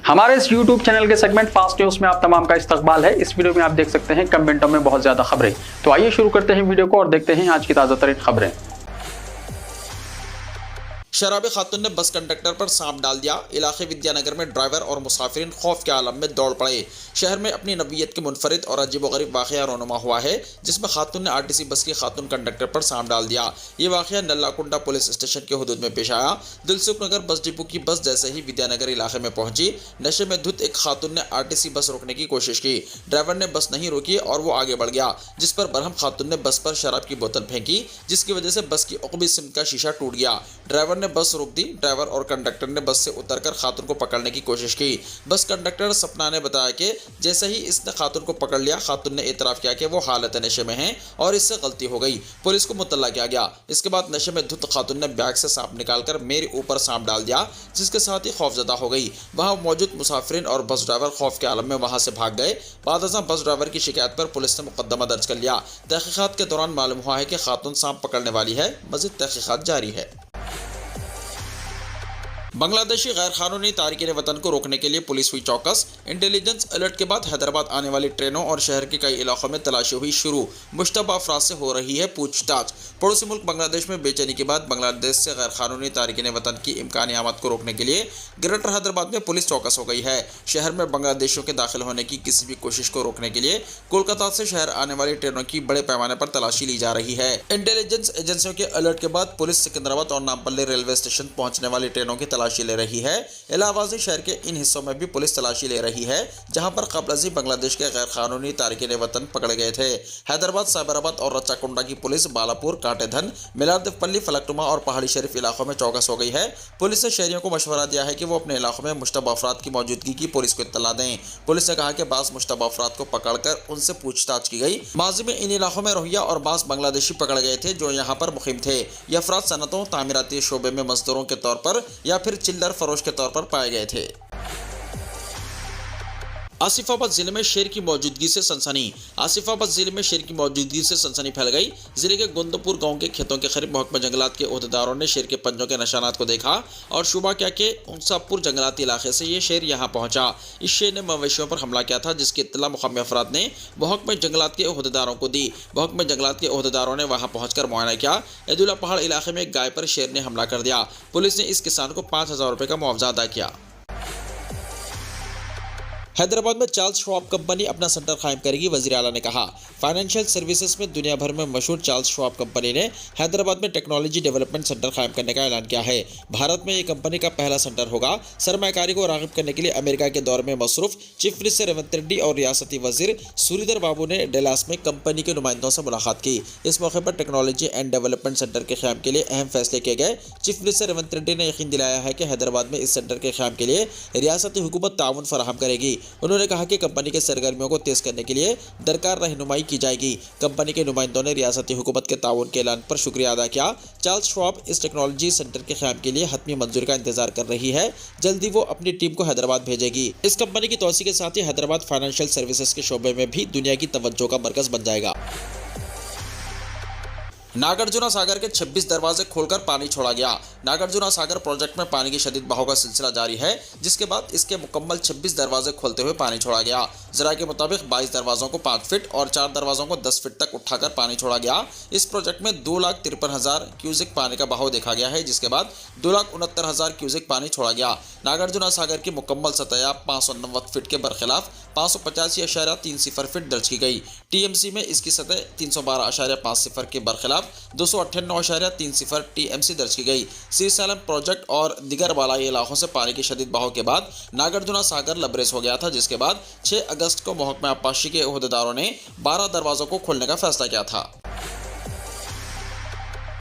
हमारे इस YouTube channel के सेगमेंट फास्ट न्यूज में आप तमाम का इस्तकबाल है। इस वीडियो में आप देख सकते हैं कम मिनटों में बहुत ज्यादा खबरें। तो आइए शुरू करते हैं वीडियो को और देखते हैं आज की ताजा तरीन खबरें। शराबी खातून ने बस कंडक्टर पर सांप डाल दिया। इलाके विद्यानगर में ड्राइवर और मुसाफिरीन खौफ के आलम में दौड़ पड़े। शहर में अपनी नवीयत के मुनफरिद और अजीबोगरीब वाक़या रोनुमा हुआ है, जिसमें खातून ने आरटीसी बस की खातून कंडक्टर पर सांप डाल दिया। ये वाक़या नल्लाकुंडा पुलिस स्टेशन के हुदूद में पेश आया। दिलसुख नगर बस डिपो की बस जैसे ही विद्यानगर इलाके में पहुंची, नशे में धुत एक खातून ने आरटीसी बस रोकने की कोशिश की। ड्राइवर ने बस नहीं रोकी और वो आगे बढ़ गया, जिस पर बरहम खातून ने बस पर शराब की बोतल फेंकी, जिसकी वजह से बस की उकबी सिमत का शीशा टूट गया। ड्राइवर ने बस रोक दी। ड्राइवर और कंडक्टर ने बस से उतरकर खातून को पकड़ने की कोशिश की। बस कंडक्टर सपना ने बताया कि जैसे ही इसने खातून को पकड़ लिया, खातून ने एतराफ़ किया कि वो हालत नशे में है और इससे गलती हो गई। पुलिस को मुतल्ला किया गया। इसके बाद नशे में धुत खातून ने बैग से सांप निकालकर मेरे ऊपर सांप डाल दिया, जिसके साथ ही खौफजदा हो गई। वहां मौजूद मुसाफिरीन और बस ड्राइवर खौफ के आलम में वहां से भाग गए। बादशाह बस ड्राइवर की शिकायत पर पुलिस ने मुकदमा दर्ज कर लिया। तहकीकात के दौरान मालूम हुआ है कि खातून सांप पकड़ने वाली है। मज़ीद तहकीकात जारी है। बांग्लादेशी गैर कानूनी तारिकीन वतन को रोकने के लिए पुलिस हुई चौकस। इंटेलिजेंस अलर्ट के बाद हैदराबाद आने वाली ट्रेनों और शहर के कई इलाकों में तलाशी हुई शुरू। मुश्तबा अफराद से हो रही है पूछताछ। पड़ोसी मुल्क बांग्लादेश में बेचैनी के बाद बांग्लादेश से गैर कानूनी तारिकीन वतन की इम्कानी आमद को रोकने के लिए ग्रेटर हैदराबाद में पुलिस चौकस हो गई है। शहर में बांग्लादेशियों के दाखिल होने की किसी भी कोशिश को रोकने के लिए कोलकाता से शहर आने वाली ट्रेनों की बड़े पैमाने पर तलाशी ली जा रही है। इंटेलिजेंस एजेंसियों के अलर्ट के बाद पुलिस सिकंदराबाद और नामपल्ली रेलवे स्टेशन पहुंचने वाली ट्रेनों की तलाशी ले रही है। इलाहाबाद शहर के इन हिस्सों में भी पुलिस तलाशी ले रही है, जहां पर कबल बांग्लादेश के गैर कानूनी तारिकीन वतन पकड़े गए थे। हैदराबाद, साबराबाद और रच्चाकुंडा की पुलिस बालापुर, काटेधन, मिलारदेवपल्ली, फलकनुमा और पहाड़ी शरीफ इलाकों में चौकस हो गई है। पुलिस ने शहरियों को मशवरा दिया है कि वो अपने इलाकों में मुश्तबा अफराद की मौजूदगी की पुलिस को इत्तला दें। पुलिस ने कहा कि बास मुश्तबा अफराद को पकड़कर उनसे पूछताछ की गई। माजी में इन इलाकों में रोहिंग्या और बास बांग्लादेशी पकड़े गए थे, जो यहाँ पर मुकीम थे। ये अफराद सनतों, तामीराती शोबे में मजदूरों के तौर पर या फिर चिल्लर फरोश के तौर पर पाए गए थे। आसिफाबाद जिले में शेर की मौजूदगी से सनसनी। आसिफाबाद जिले में शेर की मौजूदगी से सनसनी फैल गई। जिले के गुंदपुर गांव के खेतों के करीब महकमा जंगलात के ओहदेदारों ने शेर के पंजों के निशानात को देखा और शुबा किया कि उनसापुर जंगलाती इलाके से ये शेर यहां पहुंचा। इस शेर ने मवेशियों पर हमला किया था, जिसकी इत्तला मुकामी अफराद ने महकमा जंगलात के ओहदेदारों को दी। महकमा जंगलात के ओहदेदारों ने वहां पहुंचकर मुआयना किया। ईदुल्ला पहाड़ इलाके में एक गाय पर शेर ने हमला कर दिया। पुलिस ने इस किसान को 5,000 रुपये का मुआवजा अदा किया। हैदराबाद में चार्ल्स श्वाब कंपनी अपना सेंटर कायम करेगी, वज़ीर आला ने कहा। फाइनेंशियल सर्विसेज में दुनिया भर में मशहूर चार्ल्स श्वाब कंपनी ने हैदराबाद में टेक्नोलॉजी डेवलपमेंट सेंटर कायम करने का ऐलान किया है। भारत में ये कंपनी का पहला सेंटर होगा। सरमायाकारी को राग़िब करने के लिए अमेरिका के दौरे में मसरूफ चीफ मिनिस्टर रेवंत रेड्डी और रियासती वजीर सुरीधर बाबू ने डेलास में कंपनी के नुमाइंदों से मुलाकात की। इस मौके पर टेक्नोलॉजी एंड डेवलपमेंट सेंटर के क़याम के लिए अहम फैसले किए गए। चीफ मिनिस्टर रेवंत रेड्डी ने यकीन दिलाया है कि हैदराबाद में इस सेंटर के क़याम के लिए रियासती हुकूमत ताउन फराहम करेगी। उन्होंने कहा कि कंपनी के सरगर्मियों को तेज करने के लिए दरकार रहनुमाई की जाएगी। कंपनी के नुमाइंदों ने रियासती हुकूमत के ताउन के ऐलान पर शुक्रिया अदा किया। चार्ल्स श्वाब इस टेक्नोलॉजी सेंटर के क़याम के लिए हतमी मंजूरी का इंतजार कर रही है। जल्दी वो अपनी टीम को हैदराबाद भेजेगी। इस कंपनी की तोसी के साथ ही हैदराबाद फाइनेंशियल सर्विसेज के शोबे में भी दुनिया की तवज्जो का मरकज बन जाएगा। नागार्जुना सागर के 26 दरवाजे खोलकर पानी छोड़ा गया। नागार्जुना सागर प्रोजेक्ट में पानी की शदीद बहाव का सिलसिला जारी है, जिसके बाद इसके मुकम्मल 26 दरवाजे खोलते हुए पानी छोड़ा गया। जरा के मुताबिक 22 दरवाजों को 5 फीट और 4 दरवाजों को 10 फीट तक उठाकर पानी छोड़ा गया। इस प्रोजेक्ट में 2,53,000 क्यूसेक पानी का बहाव देखा गया है, जिसके बाद 2,69,000 क्यूसेक पानी छोड़ा गया। नागार्जुना सागर की मुकम्मल सतह 590 फीट के बरखिलाफ 585.30 फीट दर्ज की गई। टीएमसी में इसकी सतह 312.50 के बरखिलाफ 298.30 टीएमसी दर्ज की गई। श्रीशैलम प्रोजेक्ट और दिगर बालाई इलाकों से पानी की शदीद बहाव के बाद नागार्जुना सागर लबरेज हो गया था, जिसके बाद 6 अगस्त को महकमा आबपाशी के ओहदेदारों ने 12 दरवाजों को खोलने का फैसला किया था।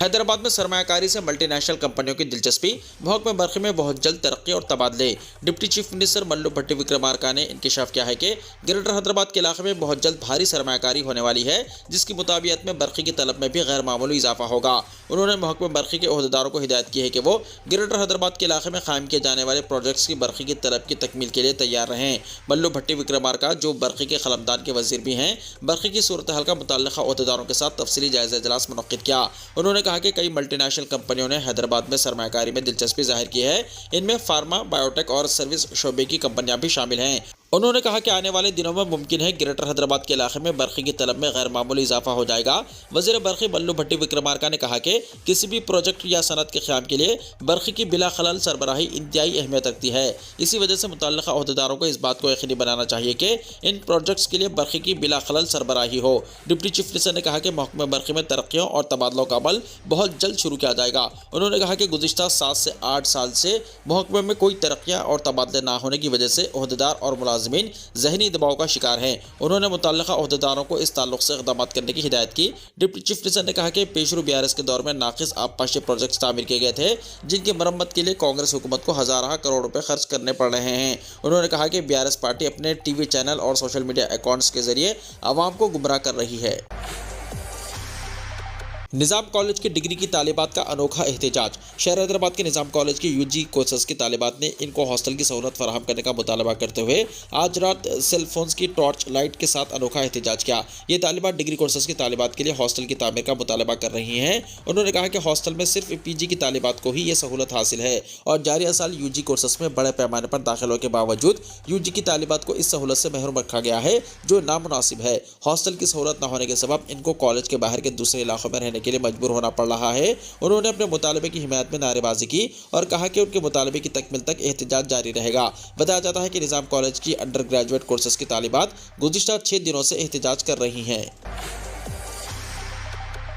हैदराबाद में सरमायाकारी से मल्टीनेशनल कंपनियों की दिलचस्पी। महकमे बरक़ी में बहुत जल्द तरक्की और तबादले। डिप्टी चीफ मिनिस्टर मल्लू भट्टी विक्रमार्का ने इंकशाफ किया है कि ग्रेटर हैदराबाद के इलाके में बहुत जल्द भारी सरमायाकारी होने वाली है, जिसकी मुताबियत में बरक़ी की तलब में भी गैर मामूली इजाफा होगा। उन्होंने महकमे बरक़ी के ओहदेदारों को हिदायत की है कि वो ग्रेटर हैदराबाद के इलाके में कायम किए जाने वाले प्रोजेक्ट्स की बरक़ी की तलब की तकमील के लिए तैयार रहें। मल्लू भट्टी विक्रमार्का, जो बरक़ी के क़लमदान के वज़ीर भी हैं, बरक़ी की सूरत हाल का मुतल्लिक़ा ओहदेदारों के साथ तफसीली जायज़ा इजलास मुनक़्क़िद किया। उन्होंने कहा कहा कि कई मल्टीनेशनल कंपनियों ने हैदराबाद में सरमायाकारी में दिलचस्पी जाहिर की है। इनमें फार्मा, बायोटेक और सर्विस शोबे की कंपनियां भी शामिल हैं। उन्होंने कहा कि आने वाले दिनों में मुमकिन है ग्रेटर हैदराबाद के इलाके में बर्क़ी की तलब में गैर मामूली इजाफा हो जाएगा। वज़ीर बर्क़ी बल्लू भट्टी विक्रमार्का ने कहा कि किसी भी प्रोजेक्ट या सनत के क़याम के लिए बर्क़ी की बिला खलल सरबराही इंतहाई अहमियत रखती है। इसी वजह से मुतल्लिक़ा अहदेदारों को इस बात को यकीनी बनाना चाहिए कि इन प्रोजेक्ट्स के लिए बर्क़ी की बिला खलल सरबराही हो। डिप्टी चीफ मिनिस्टर ने कहा कि महकमे बर्क़ी में तरक्कियों और तबादलों का अमल बहुत जल्द शुरू किया जाएगा। उन्होंने कहा कि गुज़िश्ता 7 से 8 साल से महकमे में कोई तरक्कियाँ और तबादले ना होने की वजह से अहदेदार और मुलाज़मीन ज़हनी दबाव का शिकार हैं। उन्होंने मुतल्लिक़ा अहदेदारों को इस ताल्लुक़ से इक़दामात करने की हिदायत की। डिप्टी चीफ मिनिस्टर ने कहा कि पेशरू BRS के दौर में नाक़िस आबपाशी प्रोजेक्ट्स तामीर किए गए थे, जिनकी मरम्मत के लिए कांग्रेस हुकूमत को हज़ारों करोड़ रुपए खर्च करने पड़ रहे हैं। उन्होंने कहा कि BRS पार्टी अपने TV चैनल और सोशल मीडिया अकाउंट्स के जरिए आवाम को गुमराह कर रही है। निज़ाम कॉलेज की डिग्री की तालिबात का अनोखा एहतजाज। शहर हैदराबाद के निज़ाम कॉलेज की UG कोर्सेस की तालिबात ने इनको हॉस्टल की सहूलत फराहम करने का मुतालबा करते हुए आज रात सेलफोन्स की टॉर्च लाइट के साथ अनोखा एहतजाज किया। ये तालिबात डिग्री कोर्सेस की तालिबात के लिए हॉस्टल की तामीर का मुतालबा कर रही हैं। उन्होंने कहा कि हॉस्टल में सिर्फ PG की तालिबात को ही ये सहूलत हासिल है और जारी साल UG कोर्सेस में बड़े पैमाने पर दाखिलों के बावजूद UG की तालिबात को इस सहूलत से महरूम रखा गया है, जो नामुनासिब है। हॉस्टल की सहूलत न होने के सबब इनको कॉलेज के बाहर के दूसरे इलाकों में रहने के लिए मजबूर होना पड़ रहा है। उन्होंने अपने मुतालबे की हिमायत में नारेबाजी की और कहा कि उनके मुतालबे की तकमील तक एहतजाज जारी रहेगा। बताया जाता है कि निज़ाम कॉलेज की अंडर ग्रेजुएट कोर्सेज की तालिबात गुज़िश्ता 6 दिनों से एहतजाज कर रही हैं।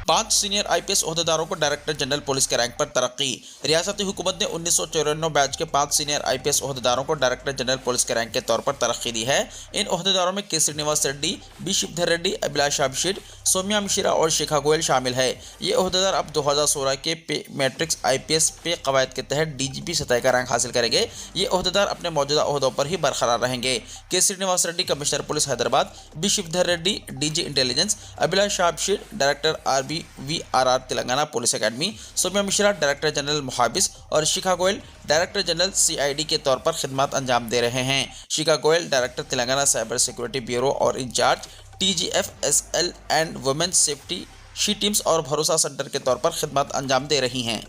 5 सीनियर IPS ओहदेदारों को डायरेक्टर जनरल पुलिस के रैंक पर तरक्की। रियासती हुकूमत ने 1994 बैच के 5 सीनियर IPS ओहदेदारों को डायरेक्टर जनरल पुलिस के रैंक के तौर पर तरक्की दी है। इन ओहदेदारों में K. श्रीनिवास रेड्डी, B. शिवधर रेड्डी, अभिलाष अभिषेक, सौम्या मिश्रा और शिखा गोयल शामिल है। ये ओहदेदार अब 2016 के पे मैट्रिक्स IPS पे कवायद के तहत DGP सतह का रैंक हासिल करेंगे। ये ओहदेदार अपने मौजूदा ओहदों पर ही बरकरार रहेंगे। K. Srinivas Reddy commissioner police Hyderabad, B. Shivdhar Reddy DG intelligence, Abhilash Abhishek director RBVRR Telangana police academy, Saumya Mishra director general मुहाबिस और Shikha Goyal director general CID के तौर पर खिदमत अंजाम दे रहे हैं। Shikha Goyal director Telangana cyber security bureau और incharge TGFSL and women safety she teams और भरोसा सेंटर के तौर पर खिदमत अंजाम दे रही हैं।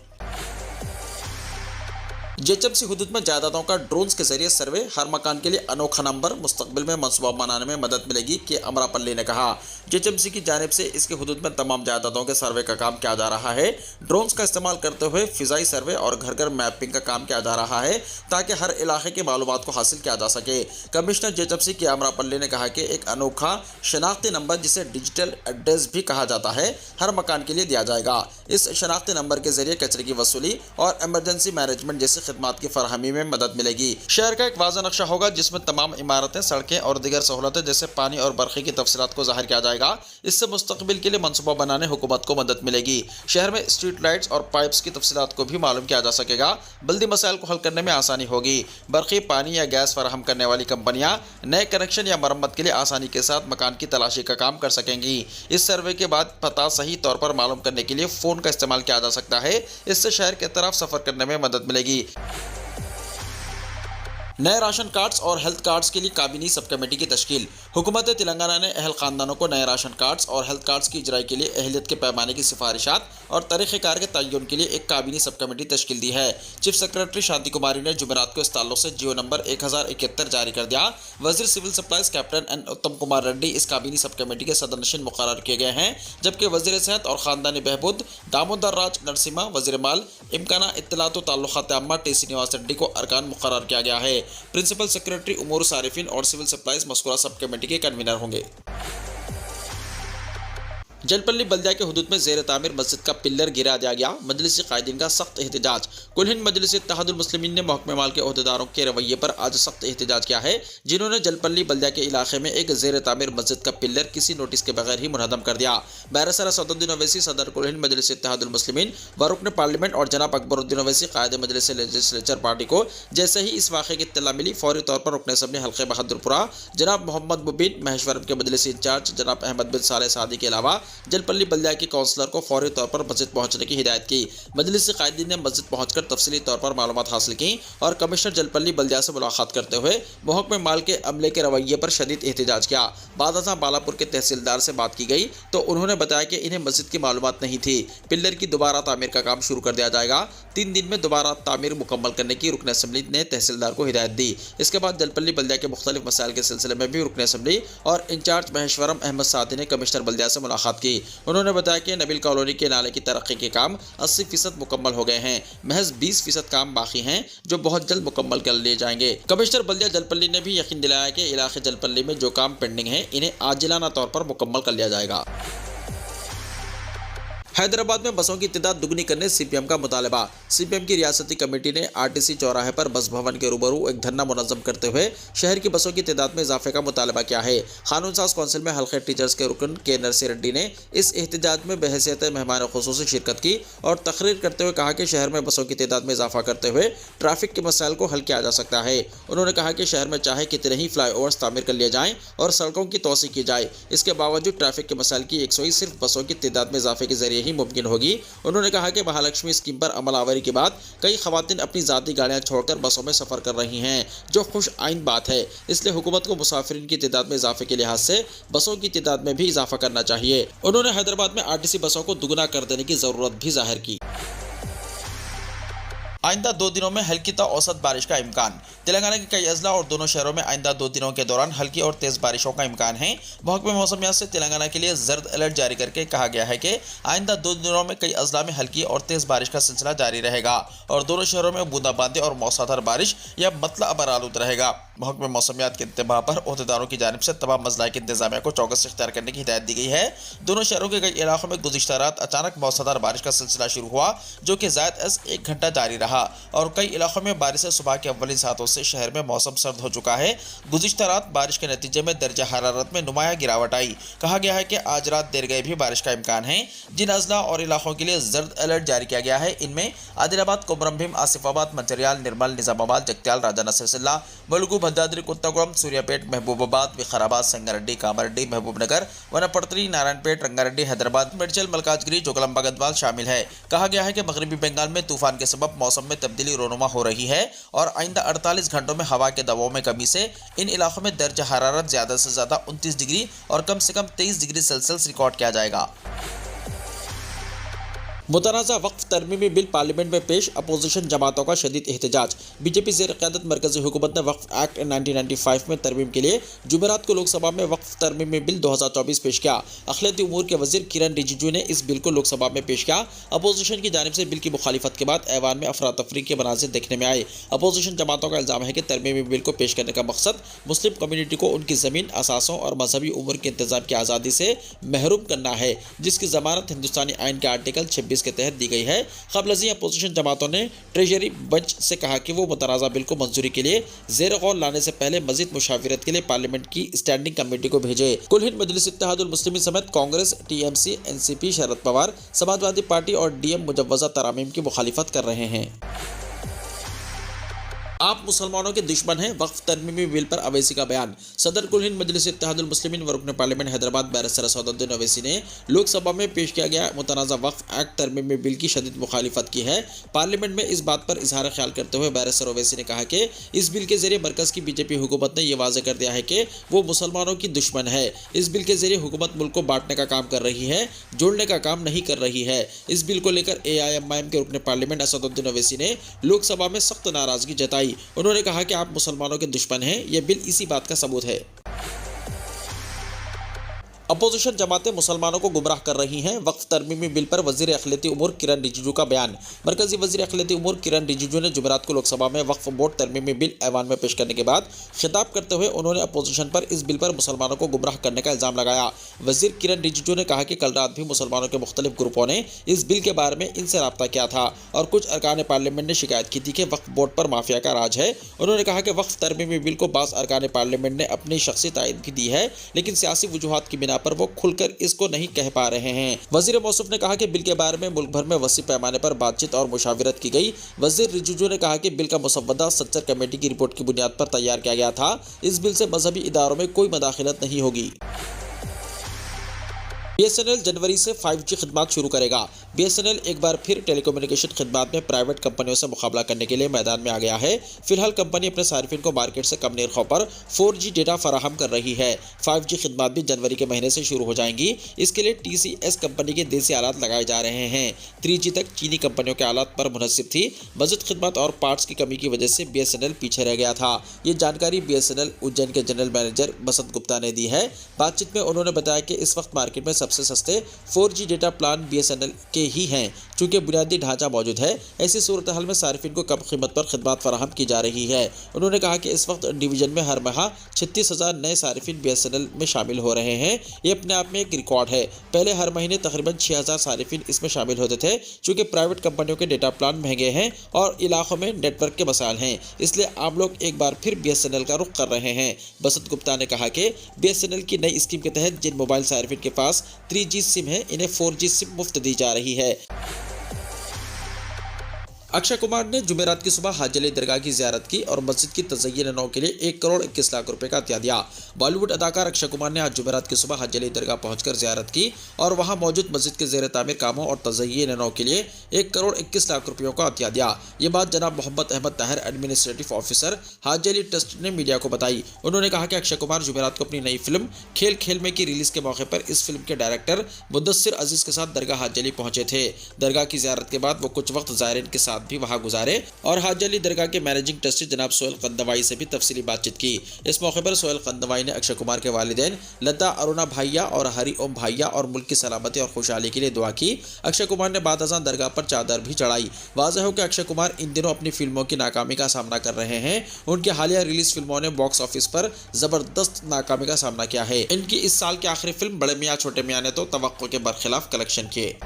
JHMC हुदूद में जायदादों का ड्रोन्स के जरिए सर्वे, हर मकान के लिए अनोखा नंबर, मुस्तकबिल में मनसूबा बनाने में मदद मिलेगी के अमरापल्ली ने कहा। JHMC की जानिब से इसके हुदूद में तमाम जायदादों के सर्वे का काम किया जा रहा है। ड्रोन्स का इस्तेमाल करते हुए फिजाई सर्वे और घर घर मैपिंग का काम किया जा रहा है ताकि हर इलाके की मालूमात को हासिल किया जा सके। कमिश्नर JHMC के अमरापल्ली ने कहा कि एक अनोखा शनाख्ती नंबर जिसे डिजिटल एड्रेस भी कहा जाता है हर मकान के लिए दिया जाएगा। इस शनाख्ती नंबर के जरिए कचरे की वसूली और इमरजेंसी मैनेजमेंट जैसे खिदमात की फराहमी में मदद मिलेगी। शहर का एक वाज़ा नक्शा होगा जिसमें तमाम इमारतें, सड़कें और दीगर सहूलतें जैसे पानी और बर्क़ी की तफसीलात को ज़ाहिर किया जाएगा। इससे मुस्तकबिल के लिए मनसूबा बनाने हुकूमत को मदद मिलेगी। शहर में स्ट्रीट लाइट्स और पाइप्स की तफसीलात को भी मालूम किया जा सकेगा। बल्दी मसाइल को हल करने में आसानी होगी। बर्क़ी, पानी या गैस फराहम करने वाली कंपनियां नए कनेक्शन या मरम्मत के लिए आसानी के साथ मकान की तलाशी का काम कर सकेंगी। इस सर्वे के बाद पता सही तौर पर मालूम करने के लिए फ़ोन का इस्तेमाल किया जा सकता है। इससे शहर के तरफ सफ़र करने में मदद मिलेगी। नए राशन कार्ड्स और हेल्थ कार्ड्स के लिए काबीनी सब कमेटी की तश्कील। हुकूमत तेलंगाना ने अहल खानदानों को नए राशन कार्ड्स और हेल्थ कार्ड्स की इजराई के लिए अहलियत के पैमाने की सिफारिशात और तरीक़ेकार के तयन के लिए एक काबीनी सब कमेटी तश्कील दी है। चीफ सेक्रेटरी शांति कुमारी ने जुमेरात को इस ताल्लुक से जियो नंबर 1071 जारी कर दिया। वज़ीर सिविल सप्लाईज कैप्टन एन उत्तम कुमार रेड्डी इस काबीनी सब कमेटी के सदरनशीन मुकर्रर किए गए हैं, जबकि वज़ीर सेहत और ख़ानदानी बहबूद दामोदर राज नरसिम्हा, वज़ीर माल, इम्काना इत्तलात व ताल्लुकात आम्मा T. श्रीनिवास रेड्डी को अरकान मुकर्रर किया गया है। प्रिंसिपल सेक्रेटरी उमूर सारिफिन और सिविल सप्लाईज मस्कुरा सब कमेटी के कन्वीनर होंगे। जलपल्ली बल्दिया के हुदूद में ज़ेर तामीर मस्जिद का पिल्लर गिरा दिया गया। मजलिसी कायदीन का सख्त एहतजाज। कुल हिंद मजलिस इत्तेहादुल मुस्लिमीन ने महकमे माल के ओहदेदारों के रवैये पर आज सख्त एहतजाज किया है, जिन्होंने जलपल्ली बल्दिया के इलाके में एक ज़ेर तामीर मस्जिद का पिल्लर किसी नोटिस के बगैर ही मुनहदम कर दिया। बैरसरा सदरुद्दीन ओवैसी सदर कुल हिंद मजलिस इत्तेहादुल मुस्लिमीन व रुकन पार्लियामेंट और जनाब अकबरुद्दीन ओवैसी कायदे मजलिस लेजिस्लेचर पार्टी को जैसे ही इस वाक़े की इत्तला मिली, फौरी तौर पर रुकन असम्बली हल्के बहादुरपुरा जनाब मोहम्मद मुबीन, महेश्वरम के मजलिस इंचार्ज जनाब अहमद बिन साले सादी के अलावा जलपल्ली बल्दिया के काउंसलर को फौरी तौर पर मस्जिद पहुंचने की हिदायत की। मजलिस कायदीन ने मस्जिद पहुंचकर तफसीली तौर पर मालूमात हासिल की और कमिश्नर जलपल्ली बल्दिया से मुलाकात करते हुए महकमे माल के अमले के रवैये पर शदीद एहतजाज किया। बाद अज़ां बालापुर के तहसीलदार से बात की गई तो उन्होंने बताया कि इन्हें मस्जिद की मालूमात नहीं थी। पिल्लर की दोबारा तामीर का काम शुरू कर दिया जाएगा। 3 दिन में दोबारा तामीर मुकम्मल करने की रुकन असम्बली ने तहसीलदार को हिदायत दी। इसके बाद जलपल्ली बल्दिया के मुख्तलिफ मसाइल के सिलसिले में भी रुकन असम्बली और इंचार्ज महेश्वरम अहमद सादी ने कमिश्नर बल्दिया से मुलाकात की। उन्होंने बताया कि नबील कॉलोनी के नाले की तरक्की के काम 80% मुकम्मल हो गए हैं। महज 20% काम बाकी हैं जो बहुत जल्द मुकम्मल कर लिए जाएंगे। कमिश्नर बल्दिया जलपल्ली ने भी यकीन दिलाया कि इलाके जलपल्ली में जो काम पेंडिंग है इन्हें आजिलाना तौर पर मुकम्मल कर लिया जाएगा। हैदराबाद में बसों की तादाद दुगनी करने सीपीएम का मुतालबा। सीपीएम की रियासती कमेटी ने आरटीसी चौराहे पर बस भवन के रूबरू एक धरना मुनज़्ज़म करते हुए शहर की बसों की तादाद में इजाफे का मुतालबा किया है। कानून साज कौंसिल में हल्के टीचर्स के रुकन के नरसी रेड्डी ने इस एहतजाज में बहैसियत मेहमान खुसूसी शिरकत की और तकरीर करते हुए कहा कि शहर में बसों की तादाद में इजाफा करते हुए ट्रैफिक के मसाइल को हल किया जा सकता है। उन्होंने कहा कि शहर में चाहे कितने ही फ्लाईओवर्स तामीर कर लिए जाएँ और सड़कों की तोसी की जाए, इसके बावजूद ट्रैफिक के मसाइल की यकसुई सिर्फ बसों की तादाद में इजाफे के जरिए ही मुमकिन होगी। उन्होंने कहा कि महालक्ष्मी स्कीम पर अमलावरी के बाद कई खवातीन अपनी ज़ाती गाड़ियां छोड़कर बसों में सफ़र कर रही हैं, जो खुश आइन बात है। इसलिए हुकूमत को मुसाफिरीन की तादाद में इजाफे के लिहाज से बसों की तादाद में भी इजाफा करना चाहिए। उन्होंने हैदराबाद में आरटीसी बसों को दुगना कर देने की ज़रूरत भी जाहिर की। आइंदा 2 दिनों में हल्की ता औसत बारिश का इम्कान। तेलंगाना के कई अजला और दोनों शहरों में आइंदा 2 दिनों के दौरान हल्की और तेज़ बारिशों का इम्कान है। महकमे मौसमियात से तेलंगाना के लिए जर्द अलर्ट जारी करके कहा गया है कि आइंदा 2 दिनों में कई अजला में हल्की और तेज़ बारिश का सिलसिला जारी रहेगा और दोनों शहरों में बूंदाबांदी और मौसलाधार बारिश या मतलब बरालूद रहेगा। महकमे मौसमियात के इंतबाह पर अहदेदारों की जानिब से तमाम मज़ला की इंतजामिया को चौकस इख्तियार करने की हिदायत दी गई है। दोनों शहरों के कई इलाकों में गुज़िश्ता रात अचानक मौसलाधार बारिश का सिलसिला शुरू हुआ, जो कि ज़ायद अज़ 1 घंटा जारी रहा और कई इलाकों में बारिश से सुबह के अव्वली सातों से शहर में मौसम सर्द हो चुका है। गुज़िश्ता रात बारिश के नतीजे में दर्जा हरारत में नुमाया गिरावट आई। कहा गया है कि आज रात देर गए भी बारिश का इम्कान है। जिन अजला और इलाकों के लिए जर्द अलर्ट जारी किया गया है इनमें आदिलाबाद, कोमरमभीम, आसिफाबाद, मंचिर्याल, निर्मल, निजामाबाद, जगत्याल, राजा नसीरुल्लाह, मुलुगु, भद्राद्री कोत्तागुड़म, सूर्यापेट, महबूबाबाद, विकाराबाद, संगारेड्डी, कामारेड्डी, महबूबनगर, वनपर्ती, नारायणपेट, रंगारेड्डी, हैदराबाद, मेडचल, मलकाजगिरी, जोगलंबा, गदवाल शामिल है। कहा गया है कि मगरबी बंगाल में तूफान के सबब मौसम में तब्दीली रोनुमा हो रही है और आइंदा 48 घंटों में हवा के दबाव में कमी से इन इलाकों में दर्जा हरारत ज़्यादा से ज़्यादा 29 डिग्री और कम से कम 23 डिग्री सेल्सियस रिकॉर्ड किया जाएगा। मुतनाज़ा वक्फ तरमीमी बिल पार्लियामेंट में पेश, अपोजिशन जमातों का शदीद एहतजाज। बीजेपी ज़ेर क़यादत मरकज़ी हुकूमत ने वक्फ एक्ट 1995 में तरमीम के लिए जुमेरात को लोकसभा में वक्फ तरमीमी बिल 2024 पेश किया। अखिलती उमूर के वज़ीर किरण रिजिजू ने इस बिल को लोकसभा में पेश किया। अपोजिशन की जानिब से बिल की मुखालिफत के बाद ऐवान में अफरा तफरी के मनाज़िर देखने में आए। अपोजिशन जमातों का इल्ज़ाम है कि तरमीमी बिल को पेश करने का मकसद मुस्लिम कम्यूनिटी को उनकी ज़मीन, असासों और मजहबी उमूर के इंतज़ाम की आज़ादी से महरूम करना है, जिसकी ज़मानत हिंदुस्तानी आइन के आर्टिकल 26 के तहत दी गई है। क़ब्ल अपोजिशन जमातों ने ट्रेजरी बेंच से कहा कि वो मुतनाज़ा बिल को मंजूरी के लिए ज़ेर गौर लाने से पहले मज़ीद मुशावरत के लिए पार्लियामेंट की स्टैंडिंग कमेटी को भेजे। कुल हिंद मजलिस इत्तेहादुल मुस्लिमीन समेत Congress, TMC, NCP, Sharad Pawar, Samajwadi party और डीएम मुजव्वज़ा तरामीम की मुखालिफत कर रहे हैं। आप मुसलमानों के दुश्मन हैं, वक्फ तरमीमी बिल पर अवैसी का बयान। सदर कुल हिंद मजलिस इत्तेहादुल मुस्लिमीन व रुकन पार्लियामेंट हैदराबाद बैरिस्टर असदुद्दीन अवैसी ने लोकसभा में पेश किया गया मुतनाज़ा वक्फ एक्ट तरमीमी बिल की शदीद मुखालिफत की है। पार्लियामेंट में इस बात पर इजहार ख्याल करते हुए बैरिस्टर अवैसी ने कहा कि इस बिल के जरिए मरकज़ की बीजेपी हुकूमत ने यह वाज़ेह कर दिया है कि वो मुसलमानों की दुश्मन है। इस बिल के जरिए हुकूमत मुल्क को बांटने का काम कर रही है, जोड़ने का काम नहीं कर रही है। इस बिल को लेकर AIMIM के रुकन पार्लियामेंट असदुद्दीन अवैसी ने लोकसभा में सख्त नाराज़गी जताई। उन्होंने कहा कि आप मुसलमानों के दुश्मन हैं, यह बिल इसी बात का सबूत है। अपोजिशन जमातें मुसलमानों को गुमराह कर रही हैं, वक्फ तरमीमी बिल पर वज़ीर अखिलती उमूर किरण रिजिजू का बयान। मरकजी वज़ीर अखिलती उमूर किरण रिजिजू ने जुमेरात को लोकसभा में वक्फ बोर्ड तरमीमी बिल ऐवान में पेश करने के बाद खिताब करते हुए उन्होंने अपोजिशन पर इस बिल पर मुसलमानों को गुमराह करने का इल्ज़ाम लगाया। वज़ीर किरण रिजिजू ने कहा कि कल रात भी मुसलमानों के मुख्तलिफ ग्रुपों ने इस बिल के बारे में इनसे रब्ता किया था और कुछ अरकान पार्लियामेंट ने शिकायत की थी कि वक्फ बोर्ड पर माफिया का राज है। उन्होंने कहा कि वक्फ तरमीमी बिल को बाज़ अरकान पार्लियामेंट ने अपनी शख्सी तायद भी दी है, लेकिन सियासी वजूहात की बिना पर वो खुलकर इसको नहीं कह पा रहे हैं। वज़ीर मौसूफ ने कहा कि बिल के बारे में मुल्क भर में वसी पैमाने पर बातचीत और मुशावरत की गई। वज़ीर रिजिजू ने कहा कि बिल का मुसव्वदा सच्चर कमेटी की रिपोर्ट की बुनियाद पर तैयार किया गया था। इस बिल से मजहबी इदारों में कोई मदाखिलत नहीं होगी। BSNL जनवरी से 5G खिदमत शुरू करेगा। BSNL एक बार फिर टेलीकम्युनिकेशन खिदमत में प्राइवेट कंपनियों से मुकाबला करने के लिए मैदान में आ गया है। फिलहाल कंपनी अपने सार्फिन को मार्केट से कम निर्खों पर 4G डेटा फराहम कर रही है। 5G खिदमत भी जनवरी के महीने से शुरू हो जाएंगी। इसके लिए TCS कंपनी के देसी आलात लगाए जा रहे हैं। 3G तक चीनी कंपनियों के आलात पर मुनहसिब थी। बजट खिदमत और पार्ट्स की कमी की वजह से BSNL पीछे रह गया था। ये जानकारी BSNL उज्जैन के जनरल मैनेजर बसंत गुप्ता ने दी है। बातचीत में उन्होंने बताया कि इस वक्त मार्केट में सबसे सस्ते 4G डेटा प्लान BSNL के ही हैं। चूंकि बुनियादी ढांचा मौजूद है, ऐसी सूरत हाल में सार्फिन को कम कीमत पर खिदमत फराहम की जा रही है। उन्होंने कहा कि इस वक्त डिवीजन में हर माह 36,000 नए सार्फिन BSNL में शामिल हो रहे हैं। ये अपने आप में एक रिकॉर्ड है। पहले हर महीने तकरीबन 6,000 सार्फिन इसमें शामिल होते थे। चूंकि प्राइवेट कंपनियों के डेटा प्लान महंगे हैं और इलाकों में नेटवर्क के मसाइल हैं, इसलिए आप लोग एक बार फिर BSNL का रुख कर रहे हैं। बसंत गुप्ता ने कहा कि BSNL की नई स्कीम के तहत जिन मोबाइल सार्फिन के पास 3G सिम है, इन्हें 4G सिम मुफ्त दी जा रही है। अक्षय कुमार ने जुमेरात की सुबह हाजी अली दरगाह की ज़ियारत की और मस्जिद की तज़य्युन नौ के लिए 1 करोड़ 21 लाख रुपए का अतिया दिया। बॉलीवुड अदाकार अक्षय कुमार ने आज जुमेरात की सुबह हाजी अली दरगाह पहुंचकर ज़ियारत की और वहां मौजूद मस्जिद के ज़ेर तामीर कामों और तज़य्युन नौ के लिए 1 करोड़ 21 लाख रुपयों का अतिया दिया। ये बात जनाब Mohammad Ahmad Tahir administrative officer Haji Ali trust ने मीडिया को बताई। उन्होंने कहा कि अक्षय कुमार जुमेरात को अपनी नई फिल्म खेल खेल में की रिलीज के मौके पर इस फिल्म के डायरेक्टर मुदस्सिर अजीज के साथ दरगाह हाजी अली पहुंचे थे। दरगाह की ज़ियारत के बाद वो कुछ वक्त ज़ायरीन के साथ भी वहां गुजारे और हाजी अली दरगाह के मैनेजिंग ट्रस्टी जनाब सोहेल कंदवाई से भी तफसीली बातचीत की। इस मौके पर सोहेल कंदवाई ने अक्षय कुमार के वालिदैन लता अरुणा भाइया और हरि ओम भाइया और मुल्क की सलामती और खुशहाली के लिए दुआ की। अक्षय कुमार ने बाद अज़ां दरगाह पर चादर भी चढ़ाई। वाज़ेह हो कि अक्षय कुमार इन दिनों अपनी फिल्मों की नाकामी का सामना कर रहे हैं। उनकी हालिया रिलीज फिल्मों ने बॉक्स ऑफिस पर जबरदस्त नाकामी का सामना किया है। इनकी इस साल की आखिरी फिल्म बड़े मियाँ छोटे मियाँ ने तो तवक्को के बरखिलाफ कलेक्शन किए।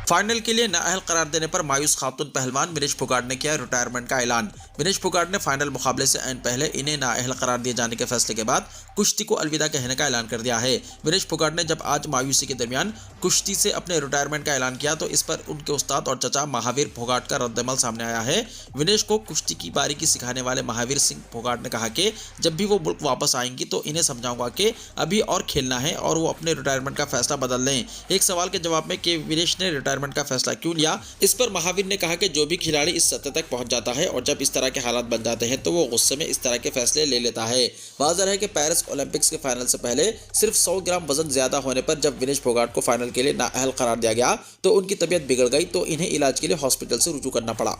फाइनल के लिए नाअहल करार देने पर मायूस खातून पहलवान विनेश फोगाट ने किया रिटायरमेंट का ऐलान। विनेश फोगाट ने फाइनल मुकाबले से ऐन पहले इन्हें नाअहल करार दिए जाने के फैसले के बाद कुश्ती को अलविदा कहने का ऐलान कर दिया है। विनेश फोगाट ने जब आज मायूसी के दरमियान कुश्ती से अपने रिटायरमेंट का ऐलान किया तो इस पर उनके उस्ताद और चचा महावीर फोगाट का रद्दमल सामने आया है। विनेश को कुश्ती की बारीकी सिखाने वाले महावीर सिंह फोगाट ने कहा कि जब भी वो मुल्क वापस आएंगी तो इन्हें समझाऊंगा कि अभी और खेलना है और वो अपने रिटायरमेंट का फैसला बदल लें। एक सवाल के जवाब में कि विनेश ने रिटायरमेंट का फैसला क्यों लिया, इस पर महावीर ने कहा कि जो भी खिलाड़ी इस सतह तक पहुंच जाता है और जब इस तरह के हालात बन जाते हैं तो वो गुस्से में इस तरह के फैसले ले लेता है। वाज़ेह है कि पेरिस ओलंपिक्स के फाइनल से पहले सिर्फ 100 ग्राम वजन ज्यादा होने पर जब विनेश फोगाट को फाइनल के लिए नाअहल करार दिया गया तो उनकी तबीयत बिगड़ गई तो इन्हें इलाज के लिए हॉस्पिटल से रुजू करना पड़ा।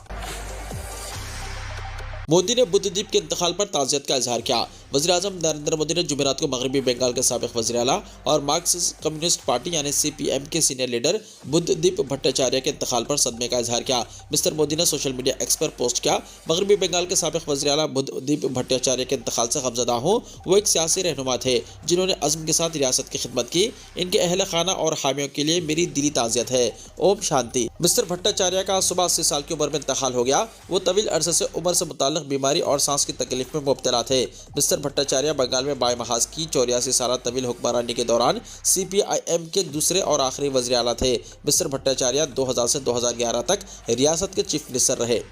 मोदी ने बुद्धद्वीप के इंतकाल पर ताज़ियत का इजहार किया। वज़ीर-ए-आज़म नरेंद्र मोदी ने जुमेरात को मगरबी बंगाल के साबिक़ वज़ीर आला और मार्क्सिस्ट कम्युनिस्ट पार्टी यानी CPM के सीनियर लीडर बुद्धदीप भट्टाचार्य के इंतकाल पर सदमे का इजहार किया। मिस्टर मोदी ने सोशल मीडिया एक्स पर पोस्ट किया, मगरबी बंगाल के साबिक़ वज़ीर आला बुद्धदीप भट्टाचार्य के इंतकाल से गमज़दा हूँ। वो एक सियासी रहनुमा थे जिन्होंने अज़्म के साथ रियासत की खिदमत की। इनके अहल खाना और हामियों के लिए मेरी दिली ताज़ियत है। ओम शांति। मिस्टर भट्टाचार्य का सुबह 80 साल की उम्र में इंतकाल हो गया। वो तवील अरसे से उम्र से मुताल्लिक़ बीमारी और सांस की तकलीफ में मुब्तला थे। मिस्टर भट्टाचार्य बंगाल में बायमहाज की 84 साल तवील हुक्मरानी के दौरान CPIM के दूसरे और आखिरी वज़ीर आला थे। मिस्टर भट्टाचार्य 2000 से 2011 तक रियासत के चीफ मिनिस्टर रहे।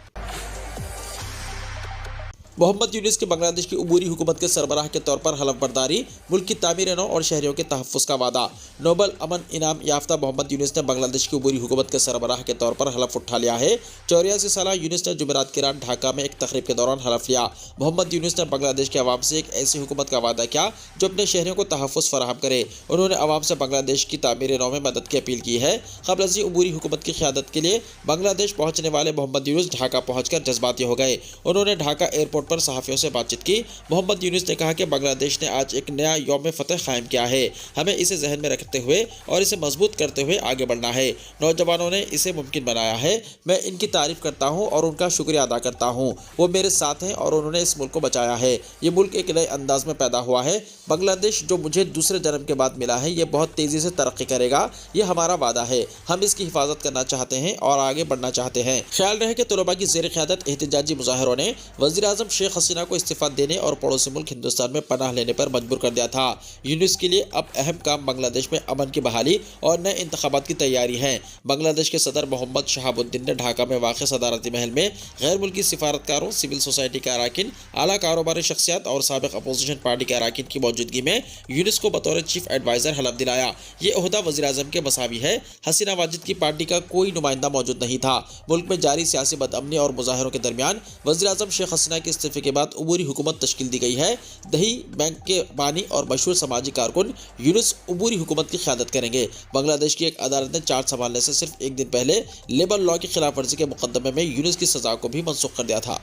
मोहम्मद यूनिस की बांग्लादेश की उबूरी हुकूमत के सरबराह के तौर पर हलफ बर्दारी, मुल्क की तामीर नौ और शहरियों के तहफ़्फ़ुज़ का वादा। नोबल अमन इनाम याफ्ता मोहम्मद यूनिस ने बांग्लादेश की उबूरी हुकूमत के सरबराह के तौर पर हलफ उठा लिया है। 84 साल यूनिस ने जुमेरात की रात ढाका में एक तकरीब के दौरान हलफ लिया। मोहम्मद यूनिस ने बांग्लादेश के अवाम से एक ऐसी हुकूमत का वादा किया जो अपने शहरियों को तहफ़्फ़ुज़ फराहम करे। उन्होंने अवाम से बांग्लादेश की तामीर नौ में मदद की अपील की है। क़ब्ल उबूरी हुकूमत की क़यादत के लिए बांग्लादेश पहुँचने वाले मोहम्मद यूनिस ढाका पहुँचकर जज्बाती हो गए। उन्होंने ढाका एयरपोर्ट पर सहाफ़ियों से बातचीत की। मोहम्मद यूनिस ने कहा कि बांग्लादेश ने आज एक नया यौम फ़तह कायम किया है। हमें इसे जहन में रखते हुए और इसे मजबूत करते हुए आगे बढ़ना है। नौजवानों ने इसे मुमकिन बनाया है। मैं इनकी तारीफ करता हूँ और उनका शुक्रिया अदा करता हूँ। वो मेरे साथ हैं और उन्होंने इस मुल्क को बचाया है। ये मुल्क एक नए अंदाज में पैदा हुआ है। बांग्लादेश जो मुझे दूसरे जन्म के बाद मिला है, ये बहुत तेज़ी से तरक्की करेगा। ये हमारा वादा है। हम इसकी हिफाजत करना चाहते हैं और आगे बढ़ना चाहते हैं। ख्याल रहे कि तलबा की ज़ेर क़यादत एहतजाजी मुज़ाहरों ने वज़ीर-ए-आज़म शेख हसीना को इस्तीफा देने और पड़ोसी मुल्क हिंदुस्तान में पनाह लेने पर मजबूर कर दिया था। यूनुस के लिए अब अहम काम बांग्लादेश में अमन की बहाली और नए इंतखाबात की तैयारी है। बांग्लादेश के सदर मोहम्मद शहाबुद्दीन ने ढाका में वाक़ सदारती महल में गैर मुल्की सिफारतकारों, सिविल सोसाइटी के अराकीन, आला कारोबारी शख्सियात और साबिक अपोजिशन पार्टी के अराकीन की मौजूदगी में यूनुस को बतौर चीफ एडवाइजर हलफ दिलाया। ये ओहदा वज़ीर-ए-आज़म के मसावी है। हसीना वाजिद की पार्टी का कोई नुमाइंदा मौजूद नहीं था। मुल्क में जारी सियासी बदअमनी और मुजाहरों के दरमियान वज़ीर-ए-आज़म शेख हसीना के इस्तीफे के बाद उबूरी हुकूमत तश्कील दी गई है। दही बैंक के बानी और मशहूर समाजी कारकुन यूनुस उबूरी हुकूमत की क़यादत करेंगे। बांग्लादेश की एक अदालत ने चार्ज संभालने से सिर्फ एक दिन पहले लेबर लॉ की खिलाफ वर्जी के मुकदमे में यूनुस की सजा को भी मनसूख कर दिया था।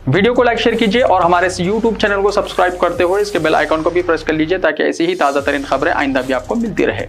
वीडियो को लाइक शेयर कीजिए और हमारे इस YouTube चैनल को सब्सक्राइब करते हुए इसके बेल आइकॉन को भी प्रेस कर लीजिए ताकि ऐसी ही ताज़ा तरीन खबरें आइंदा भी आपको मिलती रहे।